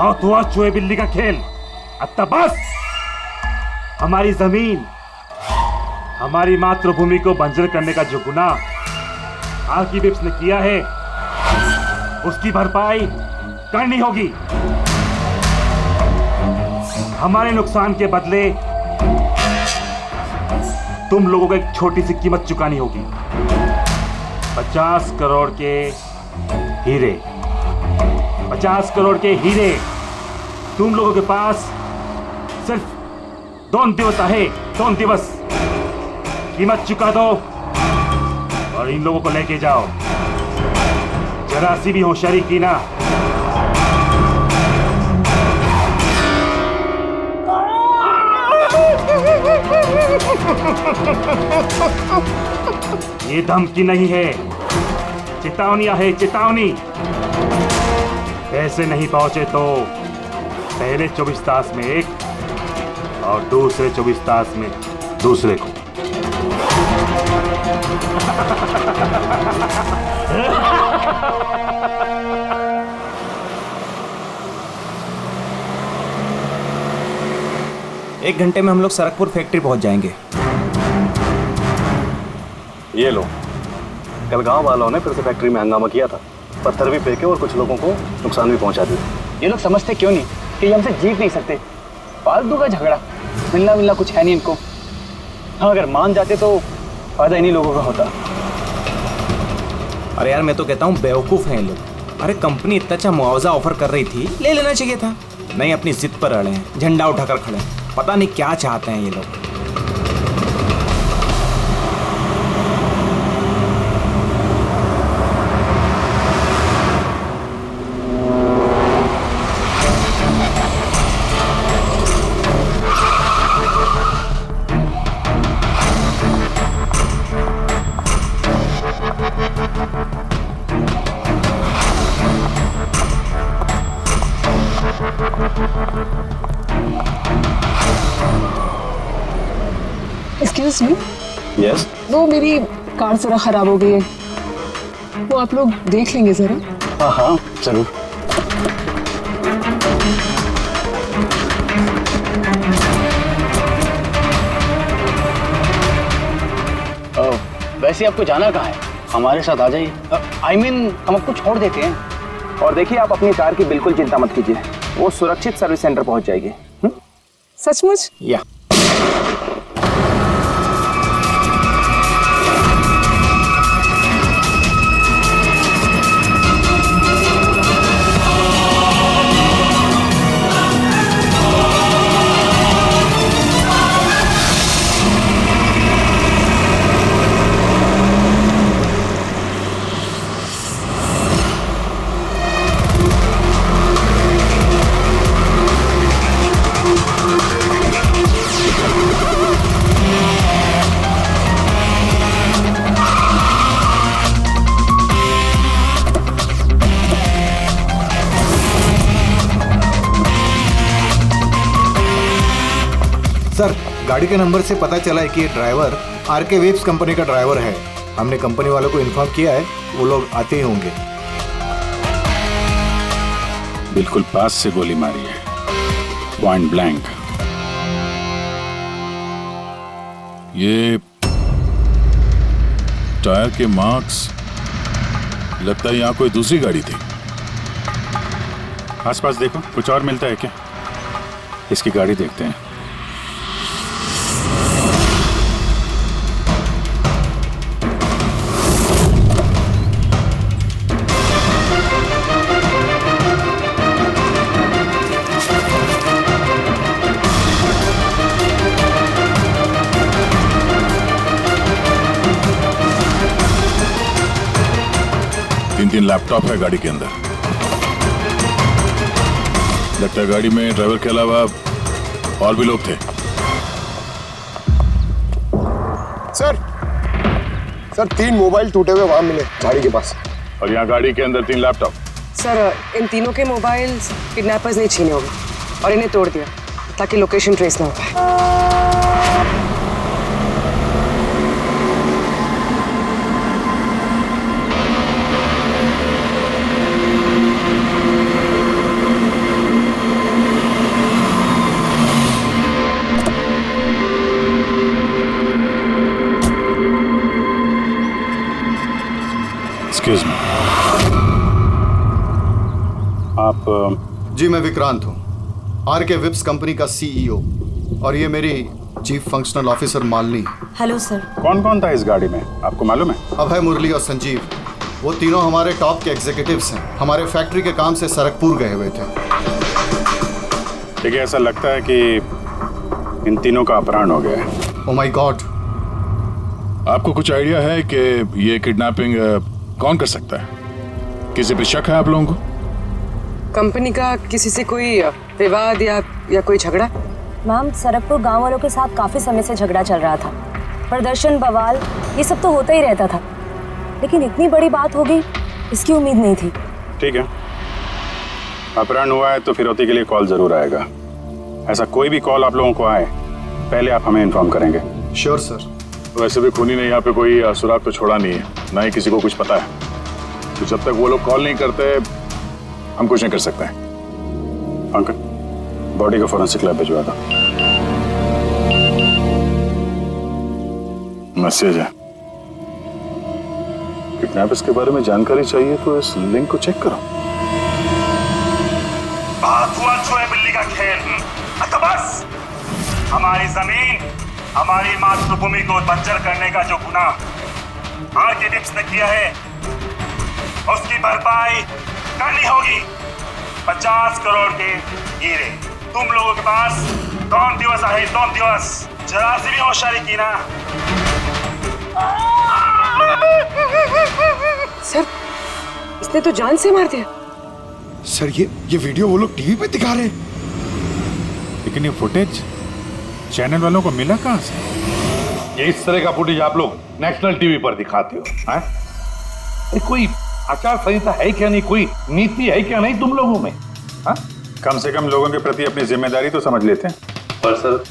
बहुत हुआ चूहे बिल्ली का खेल, अब तक बस। हमारी जमीन, हमारी मातृभूमि को बंजर करने का जो गुनाह आर्कीबिप्स ने किया है, उसकी भरपाई करनी होगी। हमारे नुकसान के बदले तुम लोगों को एक छोटी सी कीमत चुकानी होगी। 50 करोड़ के हीरे, 50 करोड़ के हीरे तुम लोगों के पास सिर्फ 2 दिवस है। 2 दिवस कीमत चुका दो और इन लोगों को लेके जाओ। जरा सी भी होशियारी की ना, ये धमकी नहीं है, चेतावनियां है, चेतावनी। पैसे नहीं पहुंचे तो पहले 24 तास में एक और दूसरे 24 तास में दूसरे को। एक घंटे में हम लोग सरकपुर फैक्ट्री पहुंच जाएंगे। ये लो, कल गांव वालों ने फिर से फैक्ट्री में हंगामा किया था, पत्थर भी फेंके और कुछ लोगों को नुकसान भी पहुंचा दिया। ये लोग समझते क्यों नहीं कि ये हमसे जीत नहीं सकते। फालतू का झगड़ा, मिलना कुछ है नहीं इनको। हाँ, अगर मान जाते तो फायदा इन्हीं लोगों का होता। अरे यार, मैं तो कहता हूँ बेवकूफ़ हैं ये लोग। अरे कंपनी इतना अच्छा मुआवजा ऑफर कर रही थी, ले लेना चाहिए था। नहीं, अपनी जिद पर अड़े हैं, झंडा उठाकर खड़े हैं। पता नहीं क्या चाहते हैं ये लोग। Excuse me. यस। वो मेरी कार जरा खराब हो गई है, वो आप लोग देख लेंगे जरा। हाँ हाँ जरूर। वैसे आपको जाना कहाँ है? हमारे साथ आ जाइए। I mean, हम आपको छोड़ देते हैं। और देखिए, आप अपनी कार की बिल्कुल चिंता मत कीजिए, वो सुरक्षित सर्विस सेंटर पहुंच जाएगी। सचमुच? या सर, गाड़ी के नंबर से पता चला है कि ये ड्राइवर आरके वेब्स कंपनी का ड्राइवर है। हमने कंपनी वालों को इन्फॉर्म किया है, वो लोग आते ही होंगे। बिल्कुल पास से गोली मारी है, पॉइंट ब्लैंक। ये टायर के मार्क्स, लगता है यहाँ कोई दूसरी गाड़ी थी। आसपास देखो, कुछ और मिलता है क्या? इसकी गाड़ी देखते हैं। तीन लैपटॉप है गाड़ी के अंदर। लगता है गाड़ी में ड्राइवर के अलावा और भी लोग थे। सर 3 मोबाइल टूटे हुए वहां मिले गाड़ी के पास। और यहाँ गाड़ी के अंदर 3 लैपटॉप। सर, इन तीनों के मोबाइल किडनैपर्स ने छीने होंगे और इन्हें तोड़ दिया ताकि लोकेशन ट्रेस ना हो पाए। आप जी मैं विक्रांत हूँ, आर के विप्स कंपनी का सीईओ, और ये मेरी chief functional officer Malini. Hello sir. कौन कौन था इस गाड़ी में, आपको मालूम है? अभय, मुरली और संजीव, वो तीनों हमारे टॉप के एग्जीक्यूटिव्स हैं। हमारे फैक्ट्री के काम से सरकपुर गए हुए थे। देखिए, ऐसा लगता है कि इन तीनों का अपहरण हो गया है। Oh my God. आपको कुछ आइडिया है कि ये किडनैपिंग कौन कर सकता है? किसी पे शक है आप लोगों को? कंपनी का किसी से कोई विवाद या कोई झगड़ा? मैम, सरकपुर गांव वालों के साथ काफी समय से झगड़ा चल रहा था। प्रदर्शन, बवाल, ये सब तो होता ही रहता था, लेकिन इतनी बड़ी बात होगी इसकी उम्मीद नहीं थी। ठीक है, अपहरण हुआ है तो फिरौती के लिए कॉल जरूर आएगा। ऐसा कोई भी कॉल आप लोगों को आए, पहले आप हमें इन्फॉर्म करेंगे। Sure sir. वैसे भी खूनी ने यहाँ पे कोई सुराग तो छोड़ा नहीं है, ना ही किसी को कुछ पता है, तो जब तक वो लोग कॉल नहीं करते हम कुछ नहीं कर सकते हैं। अंकल, बॉडी को फोरेंसिक लैब भिजवा दो। मैसेज है, किडनैपर्स के बारे में जानकारी चाहिए तो इस लिंक को चेक करो। बात हुआ छुए बिल्ली का खेल। तो बस, हमारी जमीन, हमारी मातृभूमि को बंजर करने का जो गुनाह आर के विप्स ने किया है, उसकी भरपाई करनी होगी। 50 करोड़ के हीरे तुम लोगों के पास 2 दिवस आए, 2 दिवस। जरा सी भी होशियारी की ना। सर, इसने तो जान से मार दिया। सर ये वीडियो वो लोग टीवी पे दिखा रहे हैं। लेकिन ये फुटेज चैनल वालों को मिला कहां से? ये इस तरह का फुटेज आप लोग नेशनल टीवी पर दिखाते हो, हैं? कोई आचार संहिता है क्या नहीं, कोई नीति है क्या नहीं तुम लोगों में? हा? कम से कम लोगों के प्रति अपनी जिम्मेदारी तो समझ लेते हैं। पर सर,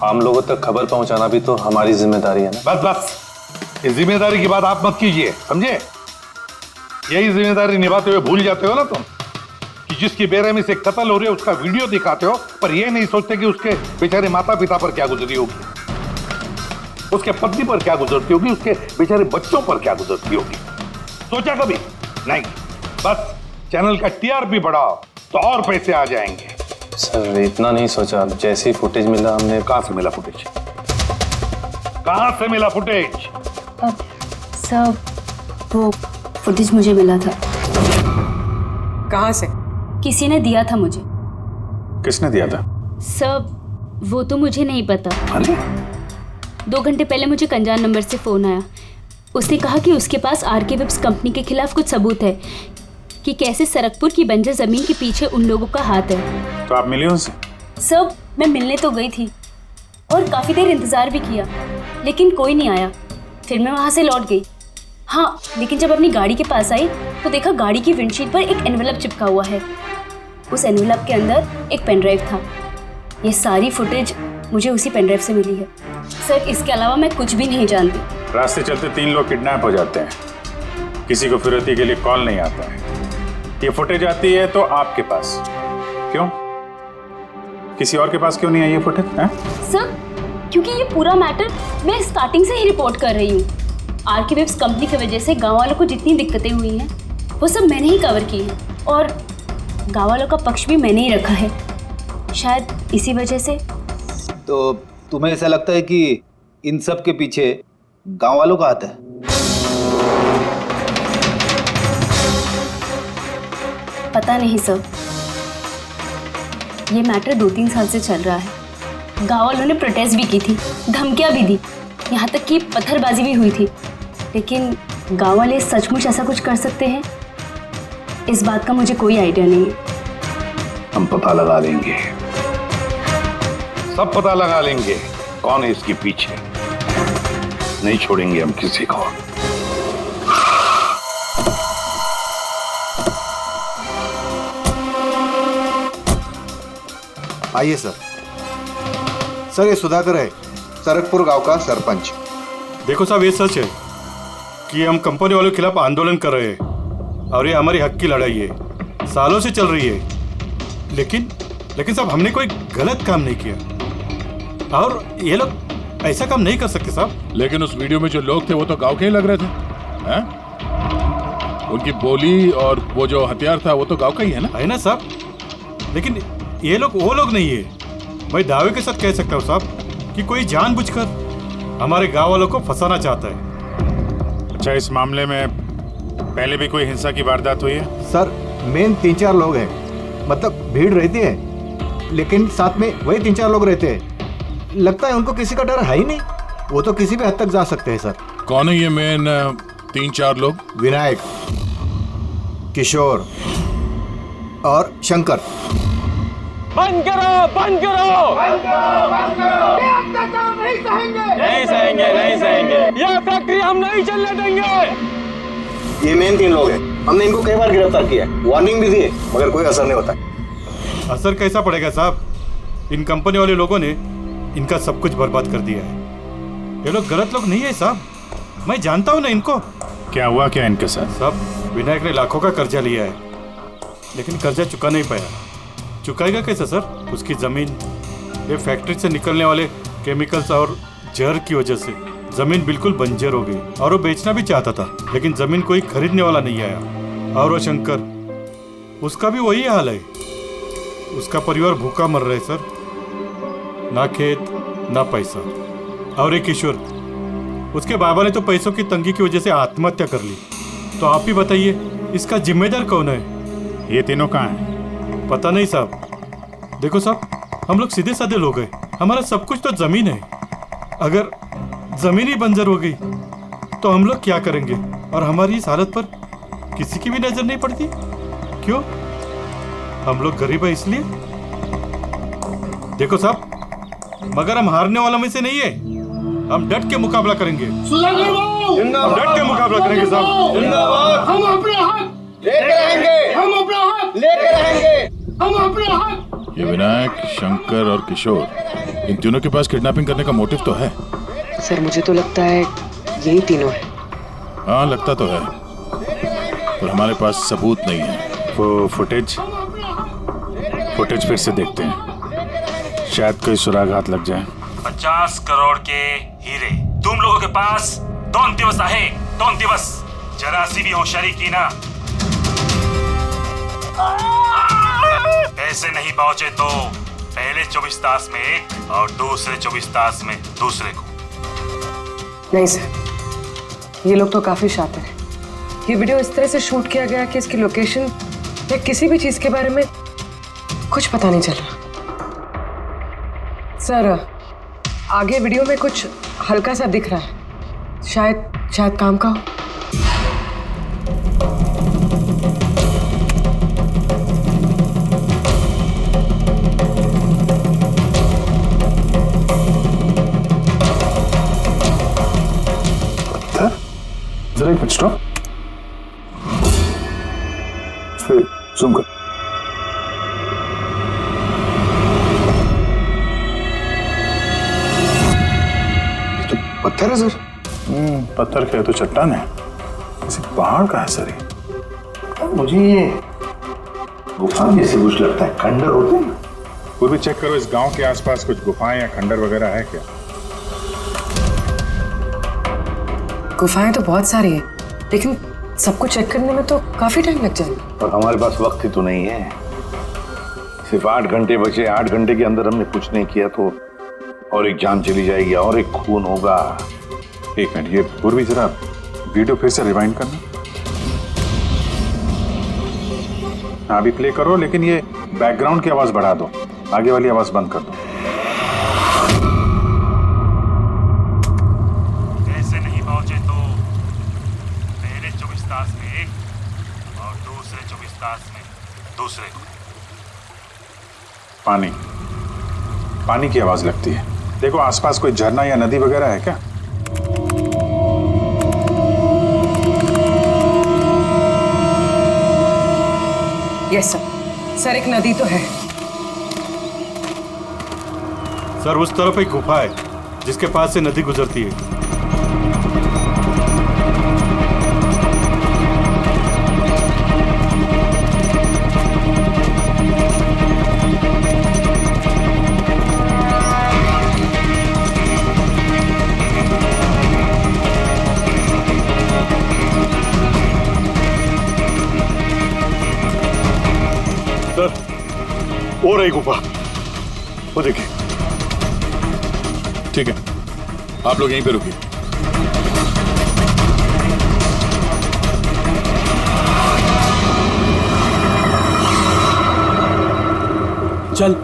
आम लोगों तक खबर पहुंचाना भी तो हमारी जिम्मेदारी है ना। बस बस, इस जिम्मेदारी की बात आप मत कीजिए, समझे? यही जिम्मेदारी निभाते हुए भूल जाते हो ना तुम कि जिसकी बेरहमी से कत्ल हो रही है उसका वीडियो दिखाते हो, पर यह नहीं सोचते कि उसके बेचारे माता पिता पर क्या गुजरी होगी, उसके पत्नी पर क्या गुजरती होगी, उसके बेचारे बच्चों पर क्या गुजरती होगी। सोचा कभी नहीं? बस चैनल का टीआरपी बढ़ाओ तो और पैसे आ जाएंगे। सर, इतना नहीं सोचा। जैसे ही फुटेज मिला हमने। कहां से मिला फुटेज? कहां से मिला फुटेज? सर, वो फुटेज मुझे मिला था। कहां से? किसी ने दिया था मुझे। किसने दिया था? सर, वो तो मुझे नहीं पता। अरे 2 घंटे पहले मुझे कंजान नंबर से फोन आया। उसने कहा कि उसके पास आर के विप्स कंपनी के खिलाफ कुछ सबूत है कि कैसे सरकपुर की बंजर जमीन के पीछे उन लोगों का हाथ है। तो आप मिली उनसे? सर, मैं मिलने तो गई थी और काफी देर इंतजार भी किया, लेकिन कोई नहीं आया। फिर मैं वहां से लौट गई। हाँ, लेकिन जब अपनी गाड़ी के पास आई तो देखा गाड़ी की विंडशीट पर एक एनवेलप चिपका हुआ है। उस एनवेलप के अंदर एक पेनड्राइव था। ये सारी फुटेज मुझे उसी पेनड्राइव से मिली है। सर, इसके अलावा मैं कुछ भी नहीं जानती। रास्ते चलते 3 लोग किडनैप हो जाते हैं, किसी को फिरौती के लिए कॉल नहीं आता है। ये फुटेज आती है तो आपके पास क्यों? किसी और के पास क्यों नहीं आई ये फुटेज? सर, क्योंकि ये पूरा मैटर मैं स्टार्टिंग से ही रिपोर्ट कर रही हूँ। आर के विप्स कंपनी की वजह से गाँव वालों को जितनी दिक्कतें हुई हैं वो सब मैंने ही कवर की है, और गाँव वालों का पक्ष भी मैंने ही रखा है। शायद इसी वजह से। तो तुम्हें ऐसा लगता है कि इन सब के पीछे गांव वालों का हाथ है? पता नहीं सर, ये मैटर 2-3 साल से चल रहा है। गाँव वालों ने प्रोटेस्ट भी की थी, धमकियां भी दी, यहाँ तक कि पत्थरबाजी भी हुई थी, लेकिन गाँव वाले सचमुच ऐसा कुछ कर सकते हैं, इस बात का मुझे कोई आइडिया नहीं है। हम पता लगा लेंगे, सब पता लगा लेंगे कौन है इसके पीछे। नहीं छोड़ेंगे हम किसी को। आइए सर। सर, ये सुधाकर है, सरकपुर गांव का सरपंच। देखो साहब, ये सच है कि हम कंपनी वालों के खिलाफ आंदोलन कर रहे हैं और ये हमारी हक की लड़ाई है, सालों से चल रही है। लेकिन साहब, हमने कोई गलत काम नहीं किया और ये लोग ऐसा काम नहीं कर सकते साहब। लेकिन उस वीडियो में जो लोग थे वो तो गांव के ही लग रहे थे, हैं? उनकी बोली और वो जो हथियार था वो तो गांव का ही है ना? है ना साहब, लेकिन ये लोग वो लोग नहीं है। मैं दावे के साथ कह सकता हूँ साहब कि कोई जानबूझकर हमारे गांव वालों को फंसाना चाहता है। अच्छा, इस मामले में पहले भी कोई हिंसा की वारदात हुई है? सर मेन 3-4 लोग हैं, मतलब भीड़ रहती है लेकिन साथ में वही 3-4 लोग रहते हैं। लगता है उनको किसी का डर है ही नहीं, वो तो किसी भी हद तक जा सकते हैं सर। कौन है ये मेन 3-4 लोग? विनायक, किशोर और शंकर। बंद करो, बंद करो, नहीं सहेंगे, नहीं सहेंगे। ये फैक्ट्री हम नहीं चलने देंगे। ये मेन 3 लोग हैं। हमने इनको कई बार गिरफ्तार किया है, वार्निंग भी दी है, मगर कोई असर नहीं होता। असर कैसा पड़ेगा साहब? इन कंपनी वाले लोगों ने इनका सब कुछ बर्बाद कर दिया है। ये लोग गलत लोग नहीं है साहब, मैं जानता हूँ ना इनको। क्या हुआ क्या इनके साथ? साहब विनायक ने लाखों का कर्जा लिया है, लेकिन कर्जा चुका नहीं पाया। चुकाएगा कैसे सर? उसकी जमीन, ये फैक्ट्री से निकलने वाले केमिकल्स और जहर की वजह से जमीन बिल्कुल बंजर हो गई और वो बेचना भी चाहता था, लेकिन जमीन कोई खरीदने वाला नहीं आया। और वो शंकर, उसका भी वही हाल है। उसका परिवार भूखा मर रहा है सर, ना खेत ना पैसा। और एक किशोर, उसके बाबा ने तो पैसों की तंगी की वजह से आत्महत्या कर ली। तो आप ही बताइए इसका जिम्मेदार कौन है? ये तीनों कहाँ हैं? पता नहीं साहब। देखो साहब, हम लोग सीधे साधे लोग हैं, हमारा सब कुछ तो जमीन है। अगर जमीन ही बंजर हो गई तो हम लोग क्या करेंगे? और हमारी इस हालत पर किसी की भी नजर नहीं पड़ती। क्यों? हम लोग गरीब है इसलिए? देखो साहब, मगर हम हारने वालों में से नहीं है। हम डट के मुकाबला करेंगे, हम डट के मुकाबला करेंगे साहब। हम अपना हक लेकर रहेंगे, हम अपना हक लेकर रहेंगे, हम अपना हक। ये विनायक, शंकर और किशोर, इन तीनों के पास किडनैपिंग करने का मोटिव तो है। सर मुझे तो लगता है यही तीनों है। हाँ लगता तो है, पर हमारे पास सबूत नहीं है। वो फुटेज फिर से देखते हैं, शायद कोई सुराग हाथ लग जाए। 50 करोड़ के हीरे तुम लोगों के पास 2 दिवस आहे, 2 दिवस। जरा सी भी होशियारी की ना, पैसे नहीं पहुंचे तो पहले 24 तास में एक और दूसरे 24 तास में दूसरे को। नहीं सर, ये लोग तो काफी शातिर हैं। ये वीडियो इस तरह से शूट किया गया कि इसकी लोकेशन या किसी भी चीज के बारे में कुछ पता नहीं चल रहा। सर आगे वीडियो में कुछ हल्का सा दिख रहा है, शायद काम का हो। जरा एक मिनट स्टॉप, फिर जूम कर। तो पत्थर है सर? पत्थर क्या है तो चट्टान है, किसी पहाड़ का है सर ये। मुझे ये गुफा जैसे कुछ लगता है, खंडर होते हैं। वो भी चेक करो, इस गांव के आसपास कुछ गुफाएं या खंडर वगैरह है क्या? गुफाएं तो बहुत सारी है, लेकिन सबको चेक करने में तो काफी टाइम लग जाएगा। और हमारे पास वक्त ही तो नहीं है। सिर्फ 8 घंटे बचे, 8 घंटे के अंदर हमने कुछ नहीं किया तो और एक जान चली जाएगी और एक खून होगा। एक मिनट, ये पूर्वी जरा वीडियो फिर से रिवाइंड करना। हाँ अभी प्ले करो, लेकिन ये बैकग्राउंड की आवाज बढ़ा दो, आगे वाली आवाज बंद कर दो। पैसे नहीं पहुंचे तो पहले 24 तास में एक और दूसरे 24 तास में दूसरे को। पानी की आवाज लगती है। देखो आसपास कोई झरना या नदी वगैरह है क्या? यस सर, एक नदी तो है। सर उस तरफ एक गुफा है जिसके पास से नदी गुजरती है। सर, वो रही गुफा, वो देखिए। ठीक है, आप लोग यहीं पे रुकिए। चल।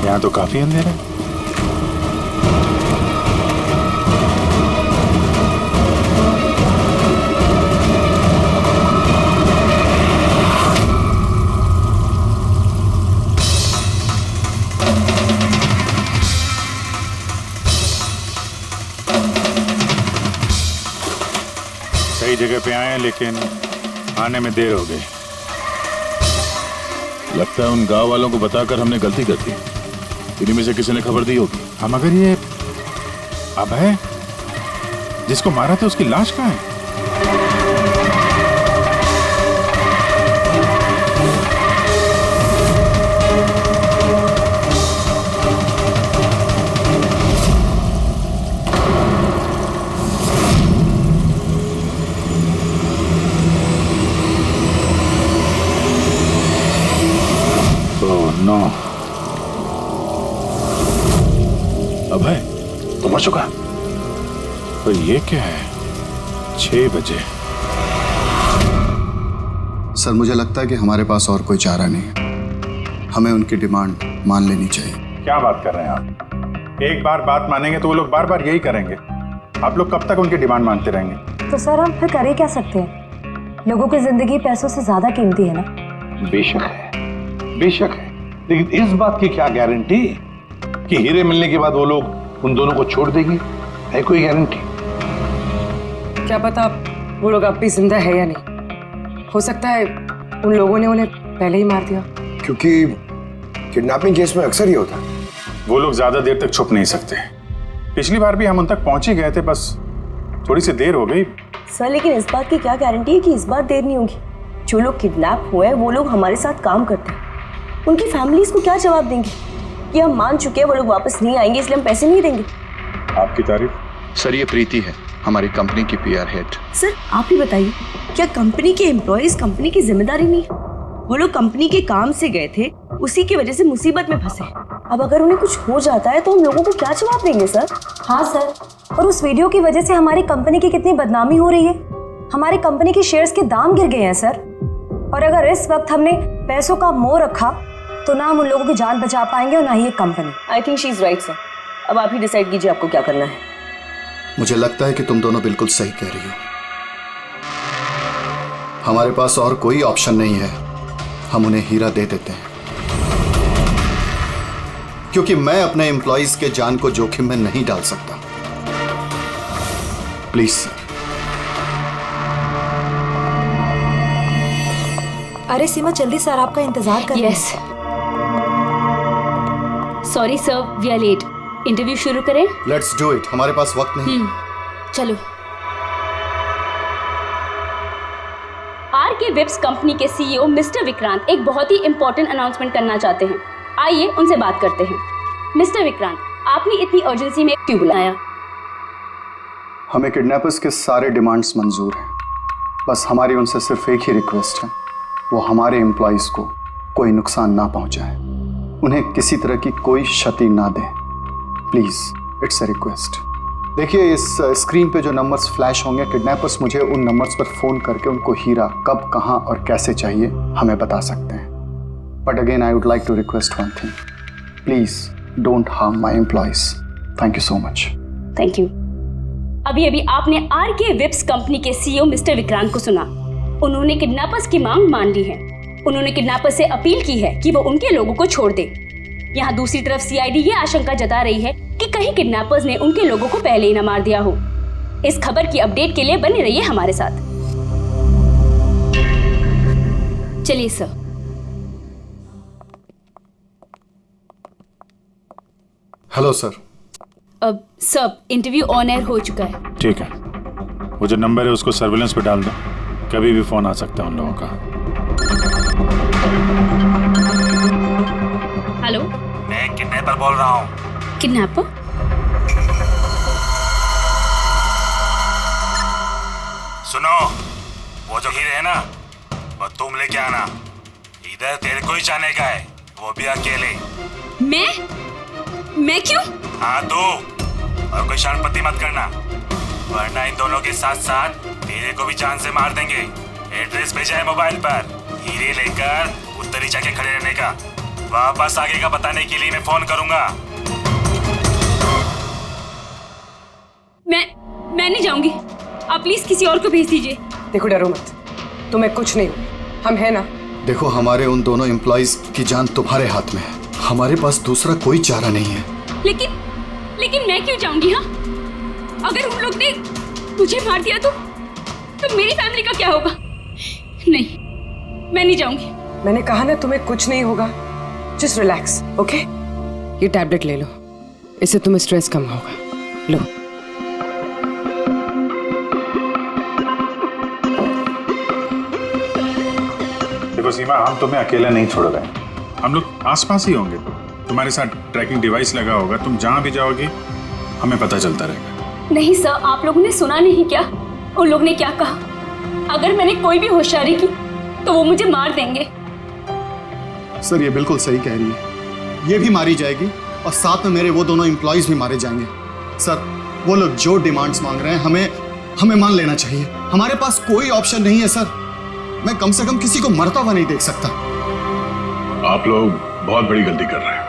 यहाँ तो काफी अंधेरा है। सही जगह पे आए हैं, लेकिन आने में देर हो गई। लगता है उन गांव वालों को बताकर हमने गलती कर दी। इन्हीं में से किसी ने खबर दी होगी। हम अगर ये अभय जिसको मारा था उसकी लाश कहाँ है? नो, अभय तो मर चुका। पर ये क्या है? 6 बजे। सर मुझे लगता है कि हमारे पास और कोई चारा नहीं है। हमें उनकी डिमांड मान लेनी चाहिए। क्या बात कर रहे हैं आप? एक बार बात मानेंगे तो वो लोग बार बार यही करेंगे। आप लोग कब तक उनकी डिमांड मानते रहेंगे? तो सर हम फिर करें क्या सकते हैं? लोगों की जिंदगी पैसों से ज्यादा कीमती है ना। बेशक है, बेशक है, लेकिन इस बात की क्या गारंटी कि हीरे मिलने के बाद वो लोग उन दोनों को छोड़ देगी? है कोई गारंटी? क्या पता वो लोग अब भी जिंदा है या नहीं। हो सकता है उन लोगों ने उन्हें पहले ही मार दिया। क्योंकि किडनैपिंग केस में अक्सर ही होता है। वो लोग ज्यादा देर तक छुप नहीं सकते। पिछली बार भी हम उन तक पहुंच ही गए थे, बस थोड़ी सी देर हो गई। सर लेकिन इस बात की क्या गारंटी है कि इस बार देर नहीं होगी? जो लोग किडनैप हुए हैं वो लोग हमारे साथ काम करते हैं। उनकी फैमिलीज को क्या जवाब देंगे कि हम मान चुके हैं वो लोग वापस नहीं आएंगे इसलिए हम पैसे नहीं देंगे? आपकी तारीफ। सर ये प्रीति है, हमारी कंपनी की PR हेड। सर आप ही बताइए, क्या कंपनी के एम्प्लॉयज कंपनी की जिम्मेदारी नहीं है? वो लोग कंपनी के काम से गए थे, उसी की वजह से मुसीबत में फंसे। अब अगर उन्हें कुछ हो जाता है तो हम लोगों को क्या जवाब देंगे सर? हाँ सर, और उस वीडियो की वजह से हमारी कंपनी की कितनी बदनामी हो रही है। हमारी कंपनी के शेयर्स के दाम गिर गए हैं सर। और अगर इस वक्त हमने पैसों का मोह रखा तो ना हम उन लोगों की जान बचा पाएंगे और ना ही एक company. I think she is right sir. अब आप ही डिसाइड कीजिए आपको क्या करना है। मुझे लगता है कि तुम दोनों बिल्कुल सही कह रही हो। हमारे पास और कोई ऑप्शन नहीं है, हम उन्हें हीरा दे देते हैं। क्योंकि मैं अपने एम्प्लॉइज के जान को जोखिम में नहीं डाल सकता। Please sir. अरे सीमा जल्दी सर आपका इंतजार कर। Yes sorry sir, we are late. Interview शुरू करें? लेट्स डू इट, हमारे पास वक्त नहीं। चलो। आरके वेब्स कंपनी के CEO मिस्टर विक्रांत एक बहुत ही इंपॉर्टेंट अनाउंसमेंट करना चाहते हैं। आइए उनसे बात करते हैं। मिस्टर विक्रांत, आपने इतनी अर्जेंसी में क्यों बुलाया? हमें किडनैपर्स के सारे डिमांड्स मंजूर हैं। बस हमारी उनसे सिर्फ एक ही रिक्वेस्ट है, वो हमारे एम्प्लॉइज को कोई नुकसान ना पहुंचाए, उन्हें किसी तरह की कोई क्षति ना दें। Please, it's a request. देखिए इस स्क्रीन पे जो नंबर्स फ्लैश होंगे, किडनैपर्स मुझे उन नंबर्स पर फोन करके उनको हीरा कब, कहां और कैसे चाहिए हमें बता सकते हैं। But again I would like to request one thing, please don't harm my employees. Thank you so much. Thank you. अभी अभी आपने आरके वेब्स कंपनी के CEO मिस्टर विक्रांत को सुना। उन्होंने किडनैपर्स की मांग मान ली है। उन्होंने किडनैपर्स से अपील की है कि वो उनके लोगों को छोड़ दे। यहाँ दूसरी तरफ CID ये आशंका जता रही है कि कहीं किडनैपर्स ने उनके लोगों को पहले ही न मार दिया हो। इस खबर की अपडेट के लिए बने रहिए हमारे साथ। चलिए सर। Hello sir. अब सब इंटरव्यू ऑन एयर हो चुका है। ठीक है, वो जो नंबर है उसको सर्विलेंस पे डाल दो, कभी भी फोन आ सकता है उन लोगों का। हेलो, मैं किडनैपर बोल रहा हूँ। किडनैपर? सुनो, वो जो हीरे है ना, वो तुम लेके आना। इधर तेरे को ही जाने का है, वो भी अकेले। मैं क्यों? हाँ तो, और कोई शरणपति मत करना, वरना इन दोनों के साथ साथ तेरे को भी जान से मार देंगे। एड्रेस भेजा है मोबाइल पर, हीरे लेकर उधर ही जाके खड़े रहने का। वापस आगे का बताने के लिए मैं फोन करूंगा। मैं नहीं जाऊंगी, आप प्लीज किसी और को भेज दीजिए। देखो डरो मत, तुम्हें कुछ नहीं हुआ, हम हैं ना। देखो हमारे उन दोनों एम्प्लॉइज की जान तुम्हारे हाथ में है, हमारे पास दूसरा कोई चारा नहीं है। लेकिन मैं क्यों जाऊंगी? हाँ, अगर उन लोग ने मुझे मार दिया तो मेरी फैमिली का क्या होगा? नहीं, मैं नहीं जाऊंगी। मैंने कहा ना तुम्हें कुछ नहीं होगा, जस्ट रिलैक्स, ओके? ये टैबलेट ले लो, इससे तुम्हें स्ट्रेस कम होगा। लो। देखो सीमा, हम तुम्हें अकेला नहीं छोड़ रहे हैं, हम लोग आसपास ही होंगे। तुम्हारे साथ ट्रैकिंग डिवाइस लगा होगा, तुम जहां भी जाओगी हमें पता चलता रहेगा। नहीं सर, आप लोगों ने सुना नहीं क्या उन लोग ने क्या कहा? अगर मैंने कोई भी होशियारी की तो वो मुझे मार देंगे। सर ये बिल्कुल सही कह रही है, ये भी मारी जाएगी और साथ में मेरे वो दोनों एम्प्लॉइज भी मारे जाएंगे। सर वो लोग जो डिमांड्स मांग रहे हैं हमें मान लेना चाहिए, हमारे पास कोई ऑप्शन नहीं है सर। मैं कम से कम किसी को मरता हुआ नहीं देख सकता। आप लोग बहुत बड़ी गलती कर रहे हैं।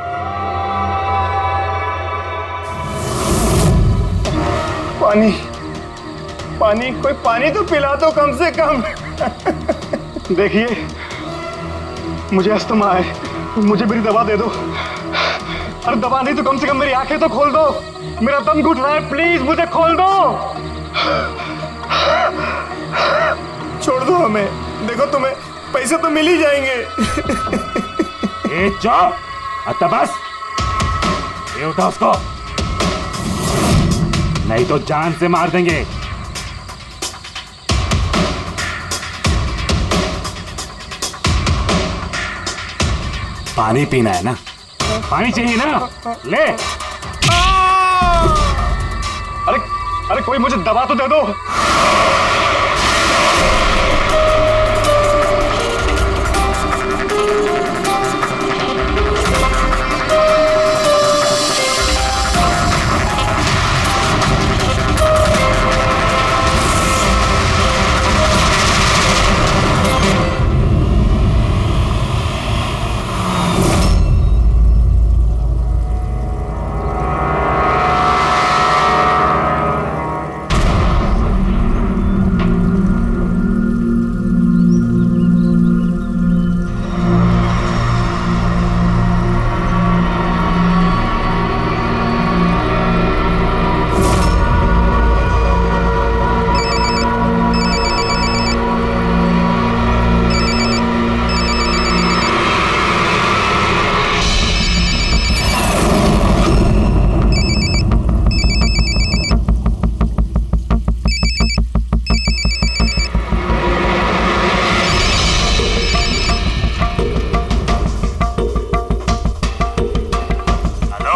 पानी, कोई पानी तो पिला दो कम से कम। देखिए, मुझे अस्थमा है, मुझे मेरी दवा दे दो। अरे दवा नहीं तो कम से कम मेरी आंखें तो खोल दो, मेरा दम घुट रहा है, प्लीज मुझे खोल दो। छोड़ दो हमें, देखो तुम्हें पैसे तो मिल ही जाएंगे। ए चुप, आता बस, ये उठा उसको, नहीं तो जान से मार देंगे। पानी पीना है ना? पानी चाहिए ना? ले। अरे कोई मुझे दवा तो दे दो।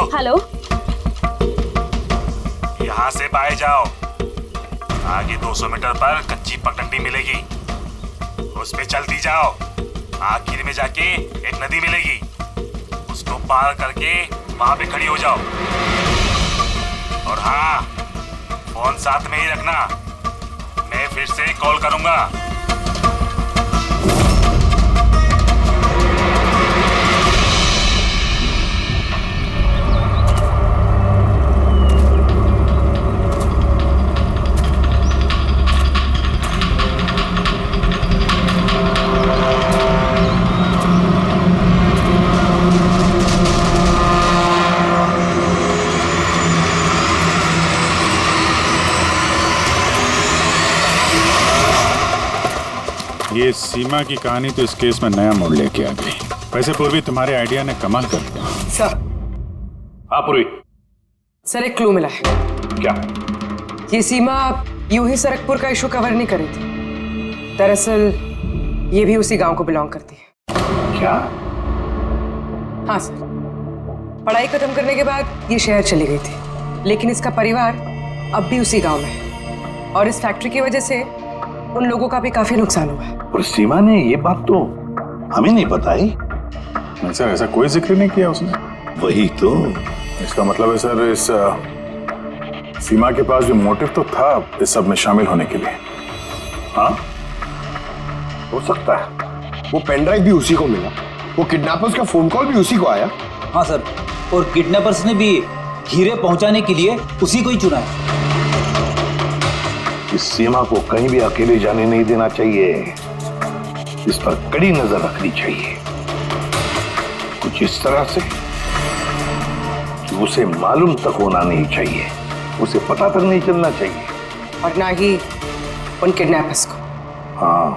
हेलो, यहाँ से बाहर जाओ, आगे 200 मीटर पर कच्ची पगडंडी मिलेगी, उस पे चलती जाओ। आखिर में जाके एक नदी मिलेगी, उसको पार करके वहां पे खड़ी हो जाओ। और हाँ, फोन साथ में ही रखना, मैं फिर से कॉल करूंगा। ये सीमा की कहानी तो इस केस में नया मोड़ लेके आ गई। वैसे पूर्वी, तुम्हारे आइडिया ने कमाल कर दिया। सर। हाँ पूर्वी। सर एक क्लू मिला है। क्या? ये सीमा यूं ही सरकपुर का इशू कवर नहीं करी थी, दरअसल ये भी उसी गांव को बिलोंग करती है। क्या? हाँ सर, पढ़ाई खत्म करने के बाद ये शहर चली गई थी, लेकिन इसका परिवार अब भी उसी गांव में है और इस फैक्ट्री की वजह से उन लोगों का भी काफी नुकसान हुआ है। और सीमा ने ये बात तो हमें नहीं बताई। नहीं सर, ऐसा कोई जिक्र नहीं किया उसने। वही तो। इसका मतलब है सर, इस सीमा के पास भी मोटिव तो था इस सब में शामिल होने के लिए। हाँ, हो सकता है। वो पेन ड्राइव भी उसी को मिला, वो किडनैपर्स का फोन कॉल भी उसी को आया। हाँ सर, और किडनैपर्स ने भी हीरे पहुंचाने के लिए उसी को ही चुना है। इस सीमा को कहीं भी अकेले जाने नहीं देना चाहिए, इस पर कड़ी नजर रखनी चाहिए, कुछ इस तरह से कि उसे मालूम तक होना नहीं चाहिए, उसे पता तक नहीं चलना चाहिए। और ना ही उन किडनैपर्स को। हाँ,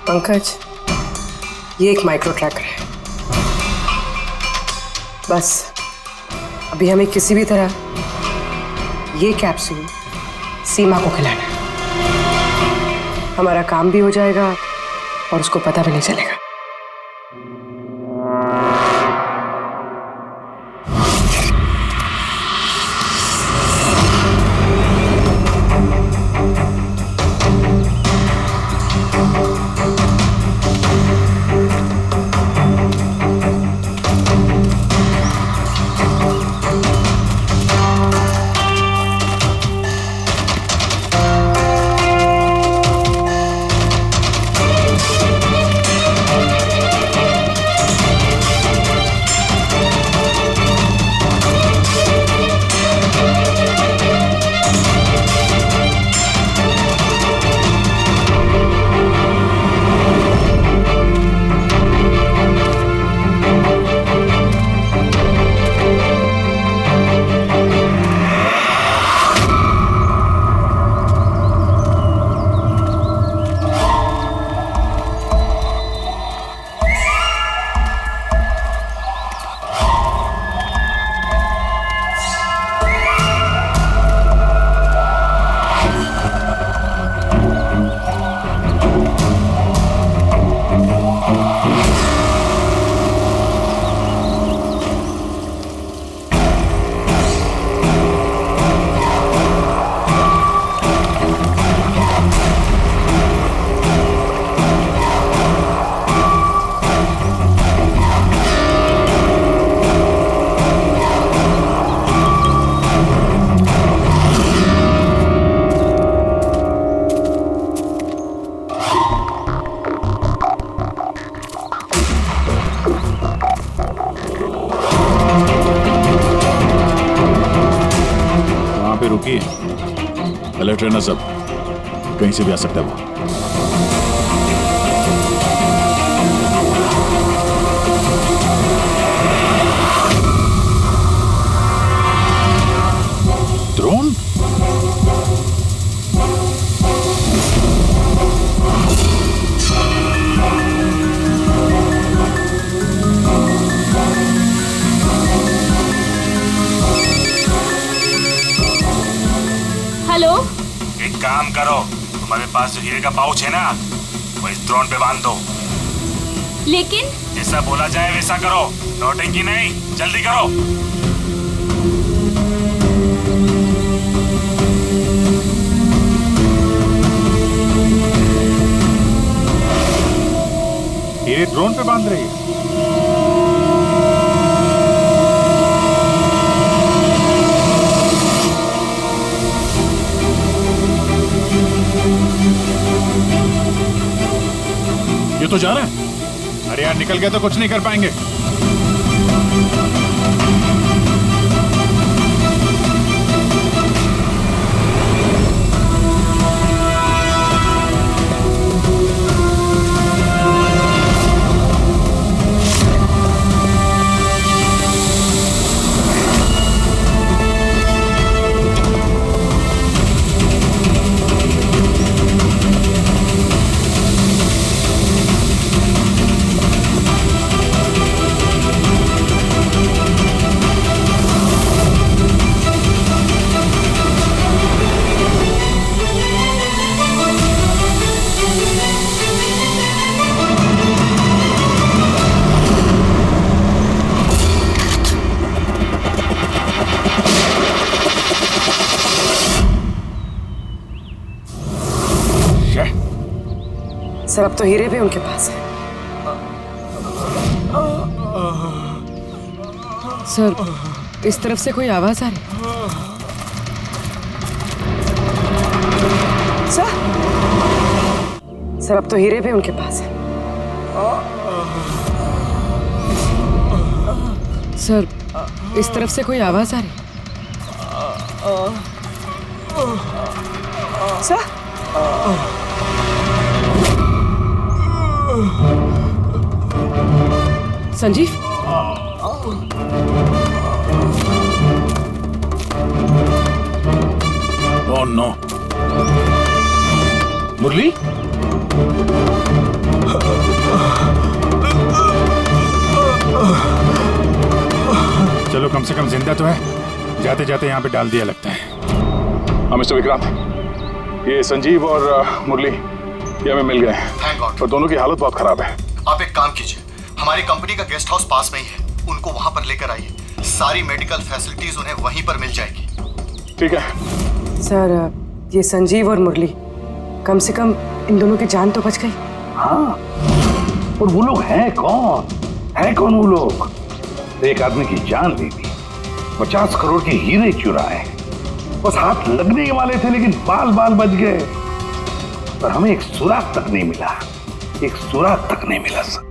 पंकज, ये एक माइक्रो ट्रैकर है। बस अभी हमें किसी भी तरह ये कैप्सूल सीमा को खिलाना है। हमारा काम भी हो जाएगा और उसको पता भी नहीं चलेगा। अलर्ट रहना सब, कहीं से भी आ सकता है वो। ड्रोन? हेलो, एक काम करो, तुम्हारे पास जो हीरे का पाउच है ना, वो इस ड्रोन पे बांध दो। लेकिन जैसा बोला जाए वैसा करो, नौटंकी नहीं, जल्दी करो। ये ड्रोन पे बांध रही है। ये तो जा रहा है। अरे यार, निकल गया तो कुछ नहीं कर पाएंगे। सर अब तो हीरे भी उनके पास है। सर इस तरफ से कोई आवाज आ रही। सर अब तो हीरे भी उनके पास है। सर इस तरफ से कोई आवाज आ रही। सर संजीव, ओह नो, मुरली? चलो कम से कम जिंदा तो है। जाते जाते यहाँ पे डाल दिया लगता है। हाँ मिस्टर विक्रांत, ये संजीव और मुरली ये हमें मिल गए हैं। Thank God. और दोनों की हालत बहुत खराब है। आप एक काम कीजिए, हमारी कंपनी का गेस्ट हाउस पास में ही है, उनको वहां पर लेकर आइए। सारी मेडिकल फैसिलिटीज उन्हें वहीं पर मिल जाएगी। ठीक है सर। ये संजीव और मुरली, कम से कम इन दोनों की जान तो बच गई। हाँ, और वो लोग हैं कौन? है कौन वो लोग? एक आदमी की जान ले ली, 50 करोड़ के हीरे चुराए, बस हाथ लगने वाले थे लेकिन बाल बाल बच गए। पर हमें एक सुराग तक नहीं मिला, एक सुराग तक नहीं मिला सर।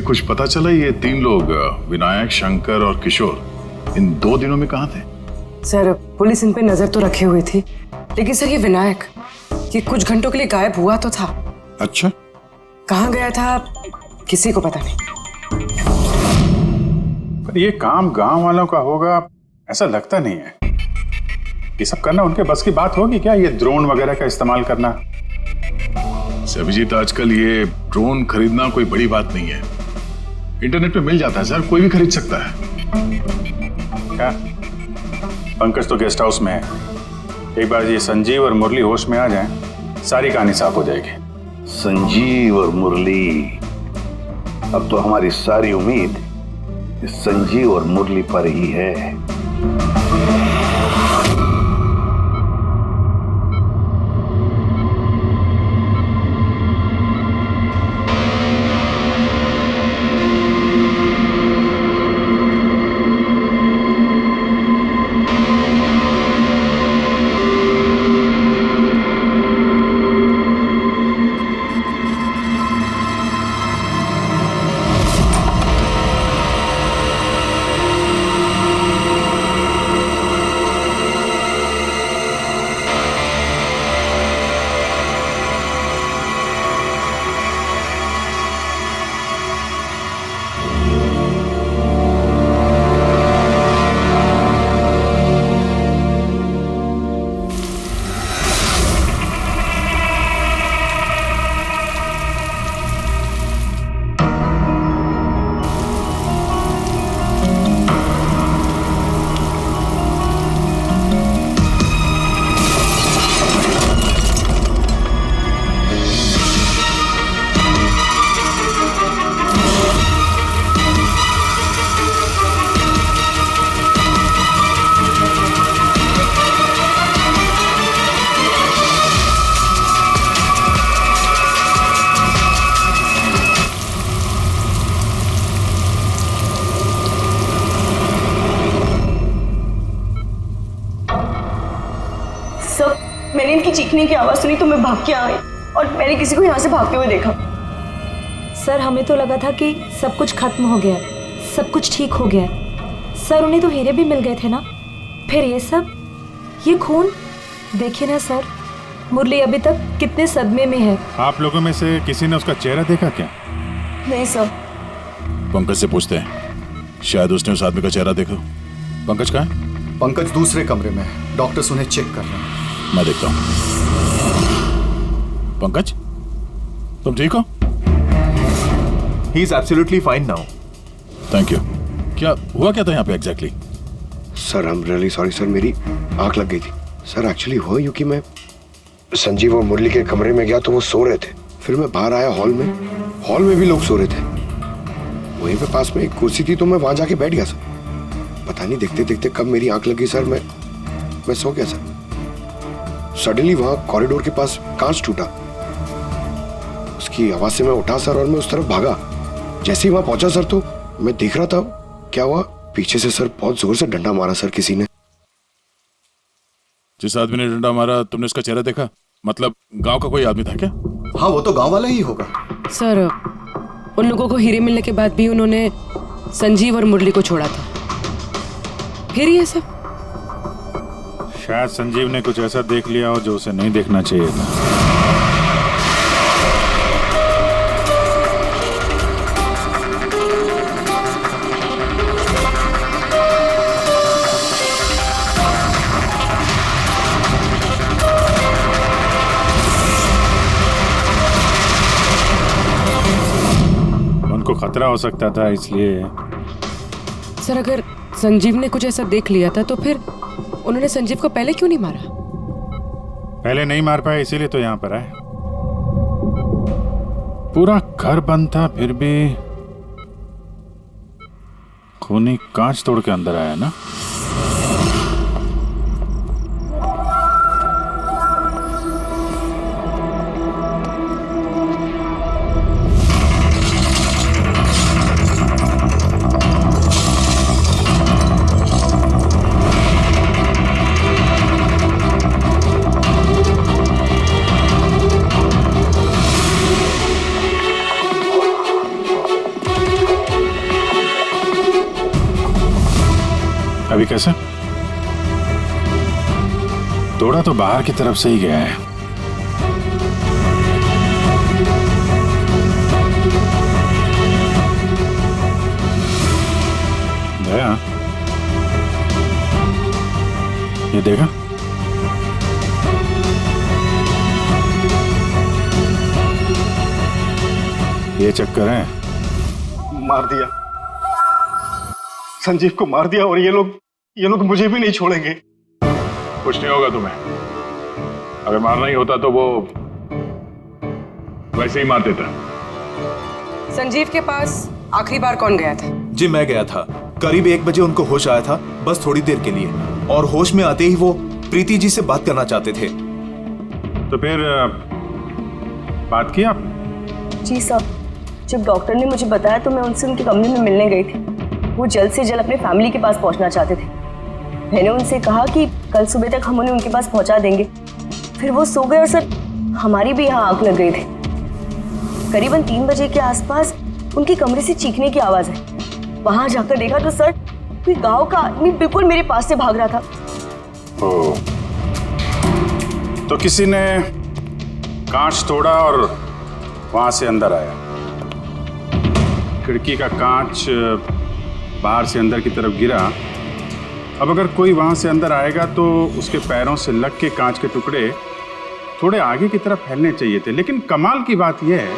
कुछ पता चला ये 3 लोग विनायक, शंकर और किशोर इन 2 दिनों में कहाँ थे? सर पुलिस इन पे नजर तो रखे हुए थी, लेकिन सर ये विनायक, ये कुछ घंटों के लिए गायब हुआ तो था। अच्छा, कहाँ गया था किसी को पता नहीं। पर ये काम गांव वालों का होगा ऐसा लगता नहीं है। ये सब करना उनके बस की बात होगी क्या? ये ड्रोन वगैरह का इस्तेमाल करना? अभिजीत, आजकल ये ड्रोन खरीदना कोई बड़ी बात नहीं है। इंटरनेट पे मिल जाता है सर, कोई भी खरीद सकता है। क्या पंकज तो गेस्ट हाउस में है, एक बार ये संजीव और मुरली होश में आ जाएं, सारी कहानी साफ हो जाएगी। संजीव और मुरली, अब तो हमारी सारी उम्मीद इस संजीव और मुरली पर ही है। मैंने इनकी चीखने की आवाज सुनी तो मैं भाग के आ गई और मैंने किसी को यहाँ से भागते हुए देखा। सर हमें तो लगा था कि सब कुछ खत्म हो गया, सब कुछ ठीक हो गया। सर उन्हें तो हीरे भी मिल गए थे ना, फिर ये सब, ये खून। देखिए ना सर, मुरली अभी तक कितने सदमे में है। आप लोगों में से किसी ने उसका चेहरा देखा क्या? नहीं सर। पंकज से पूछते हैं, शायद उसने उस आदमी का चेहरा देखा। पंकज कहाँ है? पंकज दूसरे कमरे में है, डॉक्टर्स उन्हें चेक कर रहे हैं। मैं देखता हूँ। पंकज, तुम ठीक हो? He is absolutely fine now. Thank you. क्या हुआ क्या था यहाँ पे exactly? Sir I am really sorry sir, मेरी आंख लग गई थी। सर एक्चुअली हुआ यूं कि मैं संजीव और मुरली के कमरे में गया तो वो सो रहे थे, फिर मैं बाहर आया हॉल में भी लोग सो रहे थे। वहीं पे पास में एक कुर्सी थी तो मैं वहां जाके बैठ गया सर। पता नहीं देखते देखते कब मेरी आंख लगी सर, मैं सो गया सर। सडनली वहां कॉरिडोर के पास कांच टूटा की आवाज से मैं उठा सर और मैं उस तरफ भागा। जैसे ही वहां पहुंचा सर तो मैं देख रहा था क्या हुआ, पीछे से सर बहुत जोर से डंडा मारा सर किसी ने। जिस आदमी ने डंडा मारा तुमने उसका चेहरा देखा? मतलब गांव का कोई आदमी था क्या? हाँ वो तो गांव वाला ही होगा। सर उन लोगों को हीरे मिलने के बाद भी उन्होंने संजीव और मुरली को छोड़ा था, फिर ये सब। शायद संजीव ने कुछ ऐसा देख लिया हो जो उसे नहीं देखना चाहिए था। उनको खतरा हो सकता था इसलिए। सर अगर संजीव ने कुछ ऐसा देख लिया था तो फिर उन्होंने संजीव को पहले क्यों नहीं मारा? पहले नहीं मार पाए इसीलिए तो यहाँ पर आए। पूरा घर बंद था फिर भी खूनी कांच तोड़ के अंदर आया ना। अभी कैसे? तोड़ा तो बाहर की तरफ से ही गया है। दया, ये देखा? ये चक्कर है। मार दिया संजीव को, मार दिया, और ये लोग मुझे भी नहीं छोड़ेंगे। कुछ नहीं होगा तुम्हें। अगर मारना ही होता तो वो वैसे ही मार देता। संजीव के पास आखिरी बार कौन गया था? जी मैं गया था। करीब 1 बजे उनको होश आया था, बस थोड़ी देर के लिए, और होश में आते ही वो प्रीति जी से बात करना चाहते थे। तो फिर बात की आप? जी साहब, जब डॉक्टर ने मुझे बताया तो मैं उनसे उनके कमरे में मिलने गई थी। वो जल्द से जल्द अपने फैमिली के पास पहुंचना चाहते थे। मैंने उनसे कहा कि कल सुबह तक हम उन्हें उनके पास पहुंचा देंगे। फिर वो सो गए और सर हमारी भी यहाँ आग लग गई थी। करीबन 3 बजे के आसपास उनके कमरे से चीखने की आवाज है। वहां जाकर देखा तो सर कोई गांव का आदमी बिल्कुल मेरे पास से भाग रहा था। ओ, तो किसी ने कांच तोड़ा और वहां से अंदर आया। खिड़की का कांच बाहर से अंदर की तरफ गिरा। अब अगर कोई वहां से अंदर आएगा तो उसके पैरों से लग के कांच के टुकड़े थोड़े आगे की तरफ फैलने चाहिए थे। लेकिन कमाल की बात यह है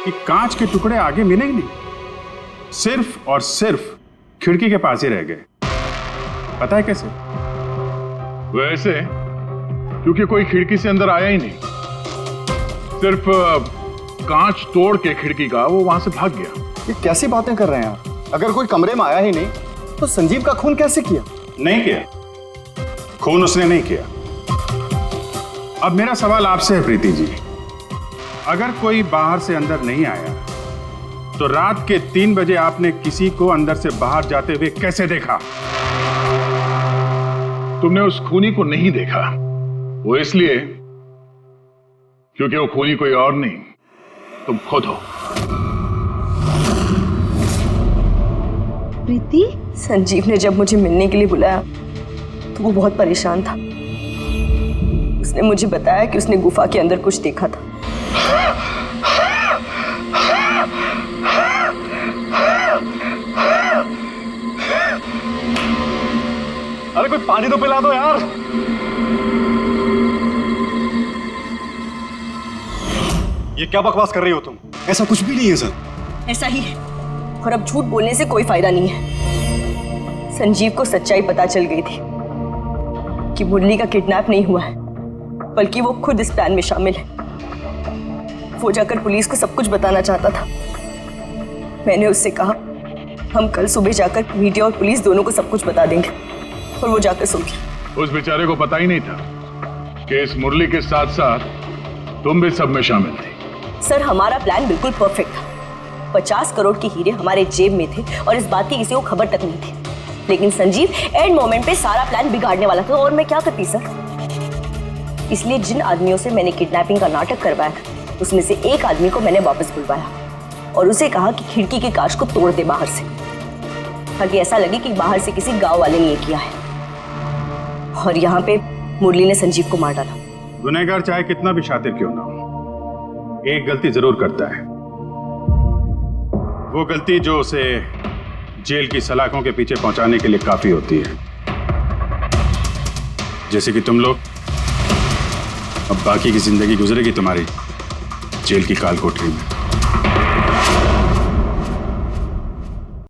कि कांच के टुकड़े आगे मिले ही नहीं, सिर्फ और सिर्फ खिड़की के पास ही रह गए। पता है कैसे? वैसे क्योंकि कोई खिड़की से अंदर आया ही नहीं, सिर्फ कांच तोड़ के खिड़की का वो वहां से भाग गया। ये कैसी बातें कर रहे हैं आप? अगर कोई कमरे में आया ही नहीं तो संजीव का खून कैसे किया? नहीं किया, खून उसने नहीं किया। अब मेरा सवाल आपसे है प्रीति जी, अगर कोई बाहर से अंदर नहीं आया तो रात के 3 बजे आपने किसी को अंदर से बाहर जाते हुए कैसे देखा? तुमने उस खूनी को नहीं देखा, वो इसलिए क्योंकि वो खूनी कोई और नहीं, तुम खुद हो। प्रीति, संजीव ने जब मुझे मिलने के लिए बुलाया तो वो बहुत परेशान था। उसने मुझे बताया कि उसने गुफा के अंदर कुछ देखा था। अरे कोई पानी तो पिला दो यार। ये क्या बकवास कर रही हो तुम? ऐसा कुछ भी नहीं है सर। ऐसा ही है, और अब झूठ बोलने से कोई फायदा नहीं है। संजीव को सच्चाई पता चल गई थी कि मुरली का किडनैप नहीं हुआ है, बल्कि वो खुद इस प्लान में शामिल है। वो जाकर पुलिस को सब कुछ बताना चाहता था। मैंने उससे कहा हम कल सुबह जाकर मीडिया और पुलिस दोनों को सब कुछ बता देंगे, और वो जाकर सो गया। उस बेचारे को पता ही नहीं था कि इस मुरली के साथ साथ तुम भी सब में शामिल थी। सर हमारा प्लान बिल्कुल परफेक्ट था। 50 करोड़ के हीरे हमारे जेब में थे और इस बात की किसी को खबर तक नहीं थी। लेकिन संजीव एंड मोमेंट पे सारा प्लान बिगाड़ने वाला था और मैं क्या करती सर। इसलिए जिन आदमियों से मैंने किडनैपिंग का नाटक करवाया था उसमें से एक आदमी को मैंने वापस बुलवाया और उसे कहा कि खिड़की के कांच को तोड़ दे बाहर से, ताकि ऐसा लगे कि बाहर से किसी गांव वाले ने ये किया है। और यहाँ पे मुरली ने संजीव को मार डाला। गुनहगार चाहे कितना भी शातिर क्यों ना हो, एक गलती जरूर करता है। वो गलती जो उसे जेल की सलाखों के पीछे पहुंचाने के लिए काफी होती है। जैसे कि तुम लोग, अब बाकी की जिंदगी गुजरेगी तुम्हारी जेल की काल कोठरी में।